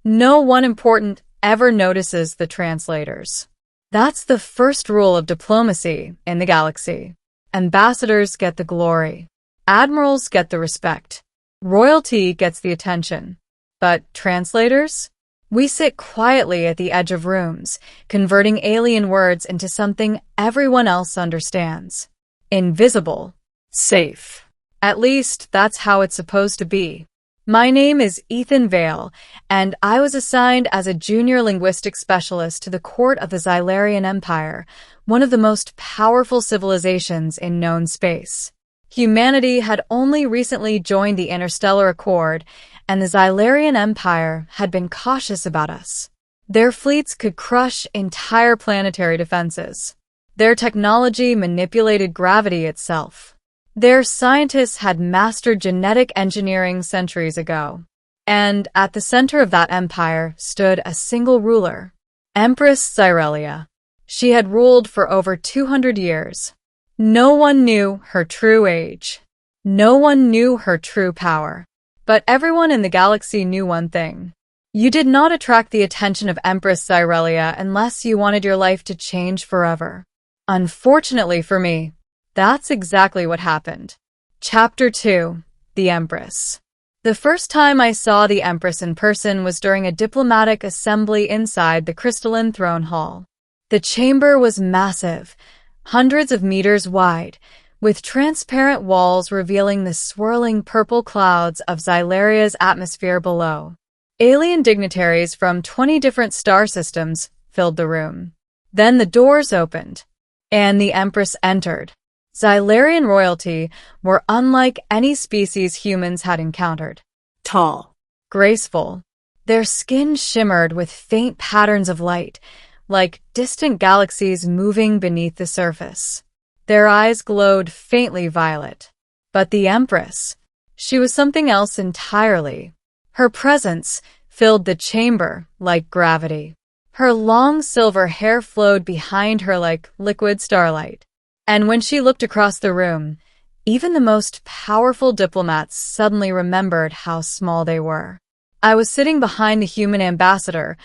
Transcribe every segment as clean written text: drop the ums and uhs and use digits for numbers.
No one important ever notices the translators. That's the first rule of diplomacy in the galaxy. Ambassadors get the glory. Admirals get the respect. Royalty gets the attention. But translators? We sit quietly at the edge of rooms, converting alien words into something everyone else understands. Invisible. Safe. At least that's how it's supposed to be. My name is Ethan Vale, and I was assigned as a junior linguistic specialist to the court of the Xylarian Empire, one of the most powerful civilizations in known space. Humanity had only recently joined the Interstellar Accord, and the Xylarian Empire had been cautious about us. Their fleets could crush entire planetary defenses. Their technology manipulated gravity itself. Their scientists had mastered genetic engineering centuries ago. And at the center of that empire stood a single ruler, Empress Cyrelia. She had ruled for over 200 years. No one knew her true age. No one knew her true power. But everyone in the galaxy knew one thing. You did not attract the attention of Empress Cyrelia unless you wanted your life to change forever. Unfortunately for me, that's exactly what happened. Chapter 2. The Empress. The first time I saw the Empress in person was during a diplomatic assembly inside the crystalline throne hall. The chamber was massive, hundreds of meters wide, with transparent walls revealing the swirling purple clouds of Xylaria's atmosphere below. Alien dignitaries from 20 different star systems filled the room. Then the doors opened, and the Empress entered. Xylarian royalty were unlike any species humans had encountered. Tall, graceful. Their skin shimmered with faint patterns of light, like distant galaxies moving beneath the surface. Their eyes glowed faintly violet. But the Empress, she was something else entirely. Her presence filled the chamber like gravity. Her long silver hair flowed behind her like liquid starlight. And when she looked across the room, even the most powerful diplomats suddenly remembered how small they were. I was sitting behind the human ambassador,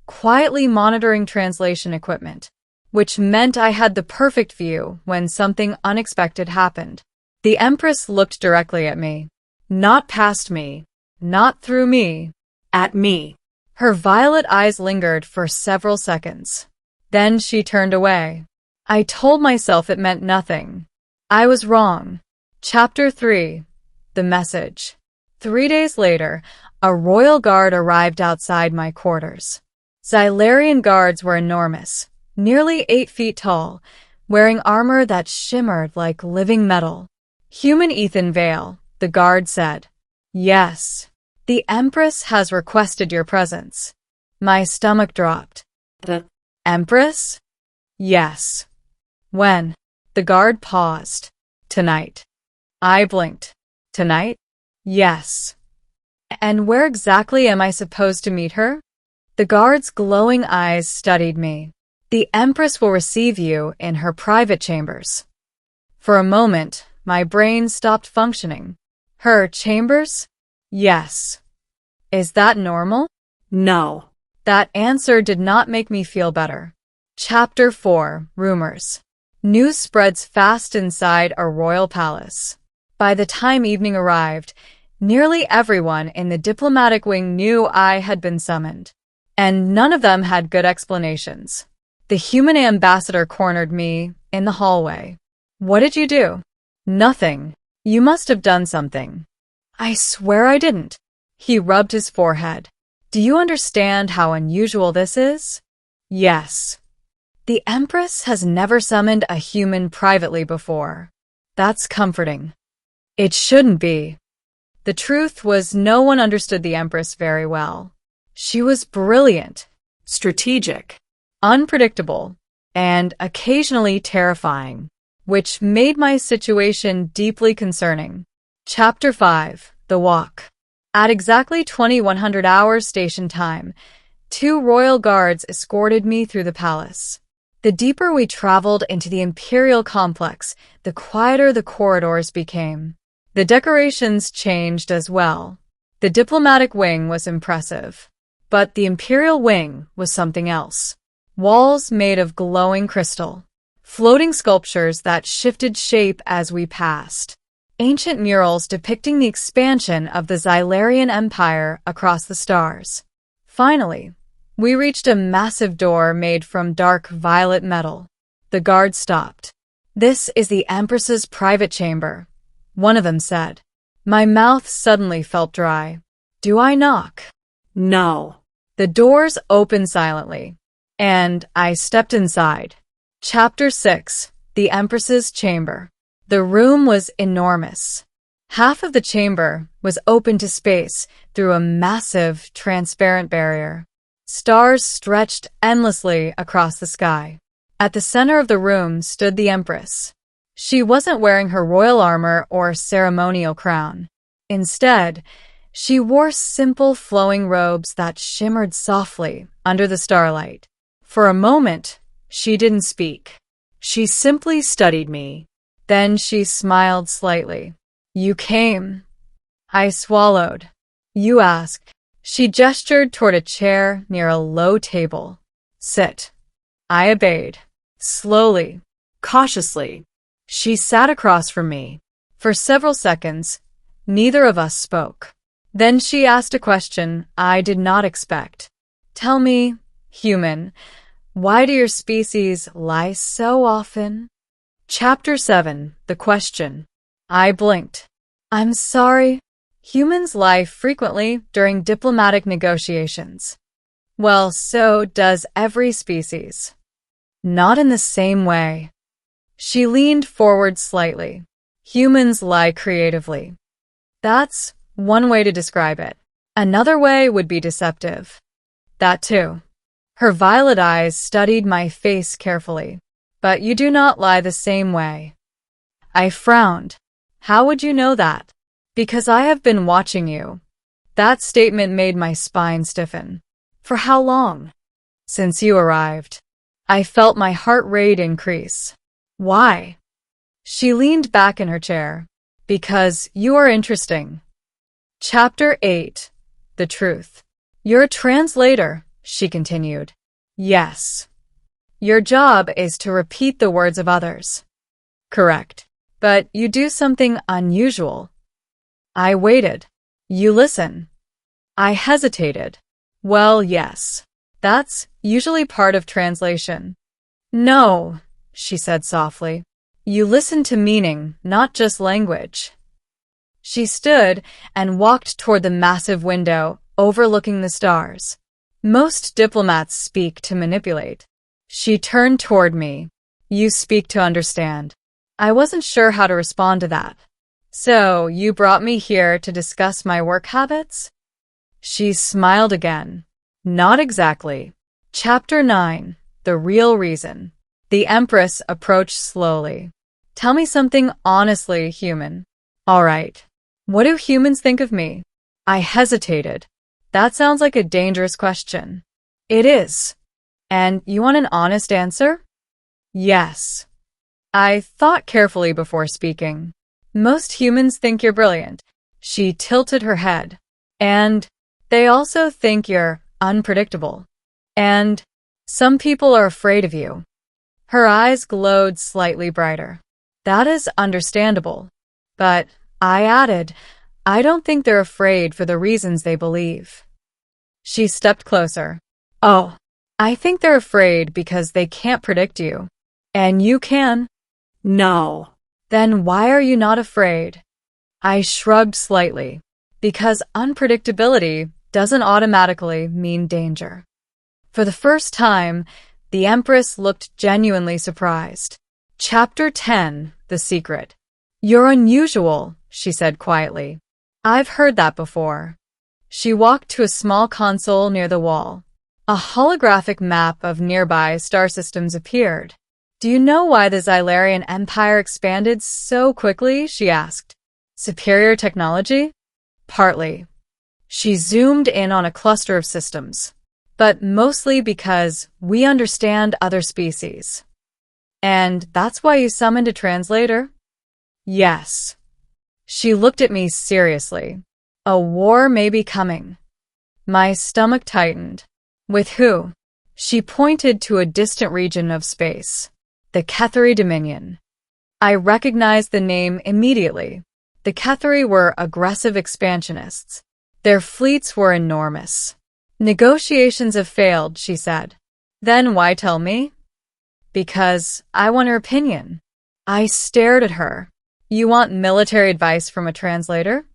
quietly monitoring translation equipment, which meant I had the perfect view when something unexpected happened. The Empress looked directly at me. Not past me, not through me, at me. Her violet eyes lingered for several seconds. Then she turned away. I told myself it meant nothing. I was wrong. Chapter 3. The Message. 3 days later, a royal guard arrived outside my quarters. Xylarian guards were enormous, nearly 8 feet tall, wearing armor that shimmered like living metal. Human Ethan Vale, the guard said. Yes. The Empress has requested your presence. My stomach dropped. The Empress? Yes. When? The guard paused. Tonight. I blinked. Tonight? Yes. And where exactly am I supposed to meet her? The guard's glowing eyes studied me. The Empress will receive you in her private chambers. For a moment, my brain stopped functioning. Her chambers? Yes. Is that normal? No. That answer did not make me feel better. Chapter 4. Rumors. News spreads fast inside a royal palace. By the time evening arrived, nearly everyone in the diplomatic wing knew I had been summoned. And none of them had good explanations. The human ambassador cornered me in the hallway. What did you do? Nothing. You must have done something. I swear I didn't. He rubbed his forehead. Do you understand how unusual this is? Yes. The Empress has never summoned a human privately before. That's comforting. It shouldn't be. The truth was no one understood the Empress very well. She was brilliant, strategic, unpredictable, and occasionally terrifying, which made my situation deeply concerning. Chapter 5. The Walk. At exactly 2100 hours station time, 2 royal guards escorted me through the palace. The deeper we traveled into the imperial complex, the quieter the corridors became. The decorations changed as well. The diplomatic wing was impressive. But the imperial wing was something else. Walls made of glowing crystal. Floating sculptures that shifted shape as we passed. Ancient murals depicting the expansion of the Xylarian Empire across the stars. Finally, we reached a massive door made from dark violet metal. The guard stopped. "This is the Empress's private chamber," one of them said. My mouth suddenly felt dry. "Do I knock?" "No." The doors opened silently, and I stepped inside. Chapter 6: The Empress's Chamber. The room was enormous. Half of the chamber was open to space through a massive, transparent barrier. Stars stretched endlessly across the sky. At the center of the room stood the Empress. She wasn't wearing her royal armor or ceremonial crown. Instead, she wore simple flowing robes that shimmered softly under the starlight. For a moment, she didn't speak. She simply studied me. Then she smiled slightly. "You came." I swallowed. "You asked." She gestured toward a chair near a low table. "Sit." I obeyed. Slowly, cautiously. She sat across from me. For several seconds, neither of us spoke. Then she asked a question I did not expect. "Tell me, human, why do your species lie so often?" Chapter 7: The Question. I blinked. "I'm sorry. Humans lie frequently during diplomatic negotiations." "Well, so does every species." "Not in the same way." She leaned forward slightly. "Humans lie creatively." That's one way to describe it. Another way would be deceptive. That too. Her violet eyes studied my face carefully. "But you do not lie the same way." I frowned. "How would you know that?" "Because I have been watching you." That statement made my spine stiffen. "For how long?" "Since you arrived." I felt my heart rate increase. "Why?" She leaned back in her chair. "Because you are interesting." Chapter 8: The Truth. "You're a translator," she continued. "Yes." "Your job is to repeat the words of others." "Correct. But you do something unusual." I waited. "You listen." I hesitated. "Well, yes. That's usually part of translation." "No," she said softly. "You listen to meaning, not just language." She stood and walked toward the massive window overlooking the stars. Most diplomats speak to manipulate. She turned toward me. "You speak to understand." I wasn't sure how to respond to that. "So, you brought me here to discuss my work habits?" She smiled again. "Not exactly." Chapter 9: The Real Reason. The Empress approached slowly. "Tell me something honestly human." "All right. What do humans think of me?" I hesitated. That sounds like a dangerous question. It is. "And you want an honest answer?" "Yes." I thought carefully before speaking. "Most humans think you're brilliant." She tilted her head. "And they also think you're unpredictable. And some people are afraid of you." Her eyes glowed slightly brighter. "That is understandable. But," I added, "I don't think they're afraid for the reasons they believe." She stepped closer. "Oh, I think they're afraid because they can't predict you. And you can." "No." "Then why are you not afraid?" I shrugged slightly. "Because unpredictability doesn't automatically mean danger." For the first time, the Empress looked genuinely surprised. Chapter 10: The Secret. "You're unusual," she said quietly. "I've heard that before." She walked to a small console near the wall. A holographic map of nearby star systems appeared. "Do you know why the Xylarian Empire expanded so quickly?" she asked. "Superior technology?" "Partly." She zoomed in on a cluster of systems. "But mostly because we understand other species." "And that's why you summoned a translator?" "Yes." She looked at me seriously. "A war may be coming." My stomach tightened. With who? She pointed to a distant region of space. The Ketheri Dominion. I recognized the name immediately. The Ketheri were aggressive expansionists. Their fleets were enormous. Negotiations have failed, she said. Then why tell me? Because I want her opinion. I stared at her. You want military advice from a translator?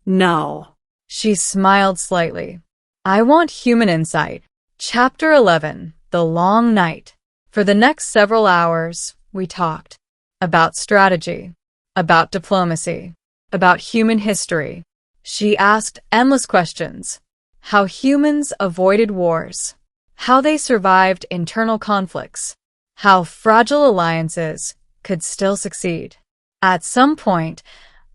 No. She smiled slightly. I want human insight. Chapter 11, The Long Night. For the next several hours, we talked. About strategy. About diplomacy. About human history. She asked endless questions. How humans avoided wars. How they survived internal conflicts. How fragile alliances could still succeed. At some point,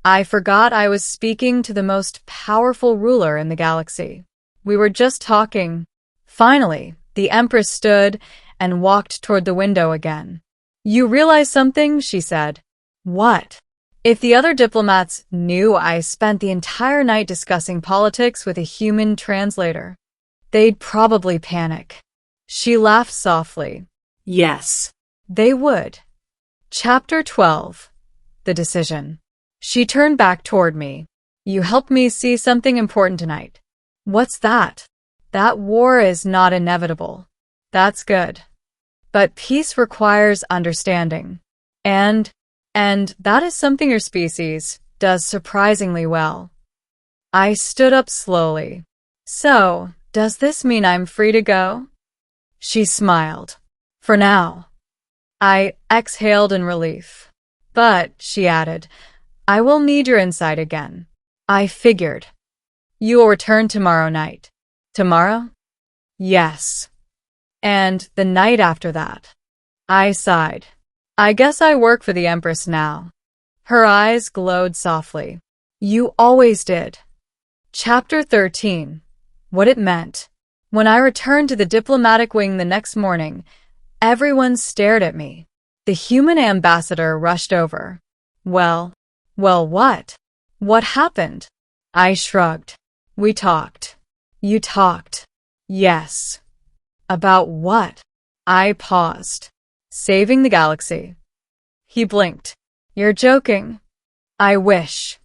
I forgot I was speaking to the most powerful ruler in the galaxy. We were just talking. Finally, the Empress stood and walked toward the window again. You realize something? She said. What? If the other diplomats knew I spent the entire night discussing politics with a human translator, they'd probably panic. She laughed softly. Yes. They would. Chapter 12. The Decision. She turned back toward me. You helped me see something important tonight. What's that? That war is not inevitable. That's good. But peace requires understanding. And that is something your species does surprisingly well. I stood up slowly. So, does this mean I'm free to go? She smiled. For now. I exhaled in relief. But, she added, I will need your insight again. I figured. You will return tomorrow night. Tomorrow? Yes. And the night after that. I sighed. I guess I work for the Empress now. Her eyes glowed softly. You always did. Chapter 13. What it meant. When I returned to the diplomatic wing the next morning, everyone stared at me. The human ambassador rushed over. Well, what? What happened? I shrugged. We talked. You talked. Yes. About what? I paused. Saving the galaxy. He blinked. You're joking. I wish.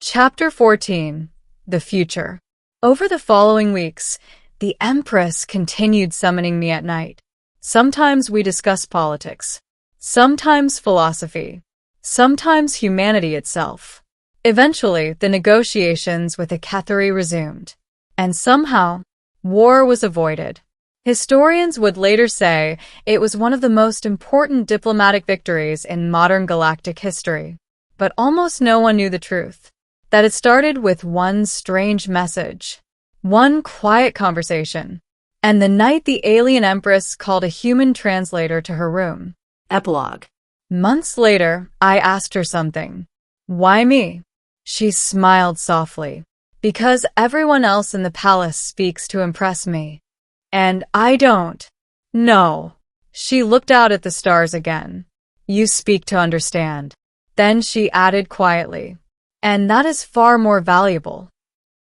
Chapter 14. The Future. Over the following weeks, the Empress continued summoning me at night. Sometimes we discussed politics. Sometimes philosophy. Sometimes humanity itself. Eventually, the negotiations with the Ketheri resumed. And somehow, war was avoided. Historians would later say it was one of the most important diplomatic victories in modern galactic history. But almost no one knew the truth. That it started with one strange message. One quiet conversation. And the night the Alien Empress called a human translator to her room. Epilogue. Months later, I asked her something. Why me? She smiled softly. Because everyone else in the palace speaks to impress me. And I don't. No. She looked out at the stars again. You speak to understand. Then she added quietly. And that is far more valuable.